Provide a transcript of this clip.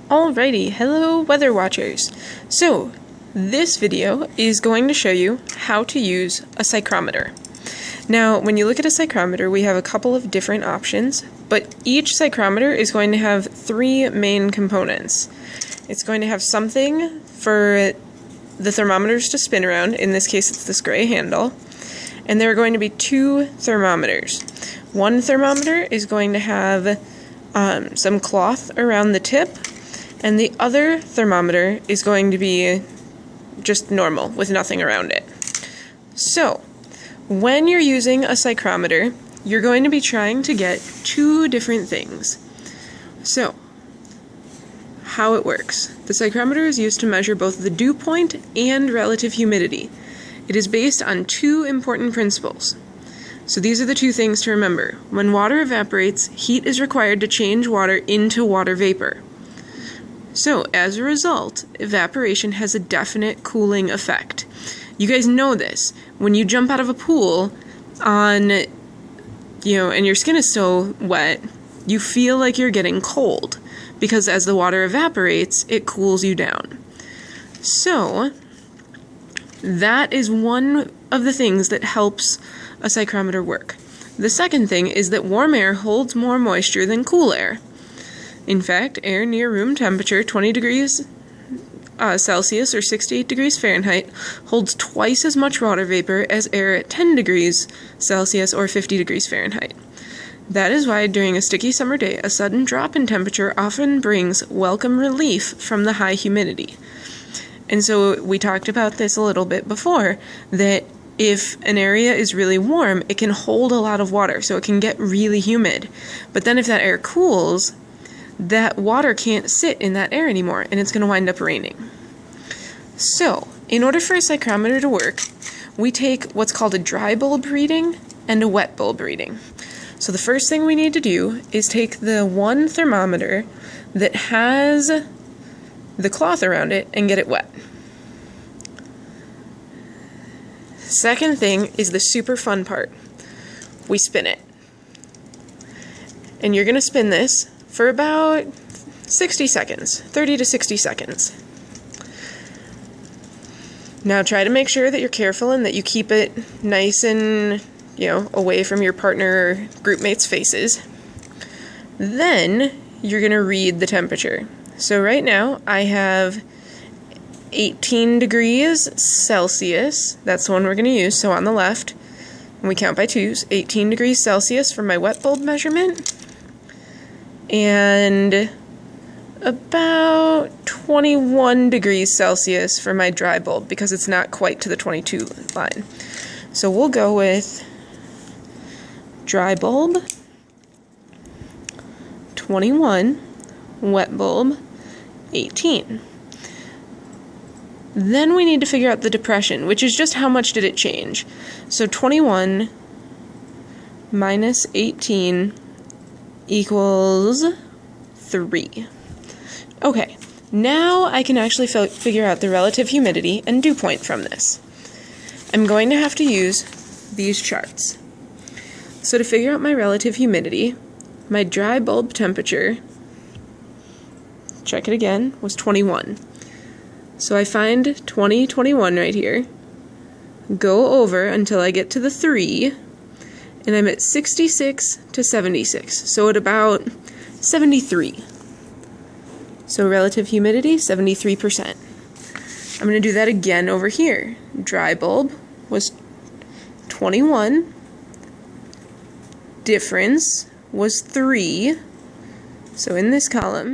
Alrighty, hello weather watchers. So, this video is going to show you how to use a psychrometer. Now, when you look at a psychrometer, we have a couple of different options, but each psychrometer is going to have three main components. It's going to have something for the thermometers to spin around, in this case it's this gray handle, and there are going to be two thermometers. One thermometer is going to have some cloth around the tip, and the other thermometer is going to be just normal with nothing around it. So, when you're using a psychrometer, you're going to be trying to get two different things. So, how it works. The psychrometer is used to measure both the dew point and relative humidity. It is based on two important principles. So these are the two things to remember. When water evaporates, heat is required to change water into water vapor. So, as a result, evaporation has a definite cooling effect. You guys know this. When you jump out of a pool and your skin is so wet, you feel like you're getting cold, because as the water evaporates, it cools you down. So, that is one of the things that helps a psychrometer work. The second thing is that warm air holds more moisture than cool air. In fact, air near room temperature, 20 degrees Celsius or 68 degrees Fahrenheit, holds twice as much water vapor as air at 10 degrees Celsius or 50 degrees Fahrenheit. That is why during a sticky summer day, a sudden drop in temperature often brings welcome relief from the high humidity. And so we talked about this a little bit before, that if an area is really warm, it can hold a lot of water, so it can get really humid. But then if that air cools, that water can't sit in that air anymore, and it's going to wind up raining. So, in order for a psychrometer to work, we take what's called a dry bulb reading and a wet bulb reading. So the first thing we need to do is take the one thermometer that has the cloth around it and get it wet. Second thing is the super fun part. We spin it. And you're going to spin this for about 60 seconds, 30 to 60 seconds. Now try to make sure that you're careful and that you keep it nice and, away from your partner or group mates' faces. Then you're going to read the temperature. So right now I have 18 degrees Celsius. That's the one we're going to use. So on the left, and we count by twos, 18 degrees Celsius for my wet bulb measurement, and about 21 degrees Celsius for my dry bulb, because it's not quite to the 22 line. So we'll go with dry bulb, 21, wet bulb, 18. Then we need to figure out the depression, which is just how much did it change. So 21 minus 18 equals 3. Okay, now I can actually figure out the relative humidity and dew point from this. I'm going to have to use these charts. So to figure out my relative humidity, my dry bulb temperature, check it again, was 21. So I find 20, 21 right here, go over until I get to the 3, and I'm at 66 to 76, so at about 73. So relative humidity, 73%. I'm going to do that again over here. Dry bulb was 21, difference was 3, so in this column,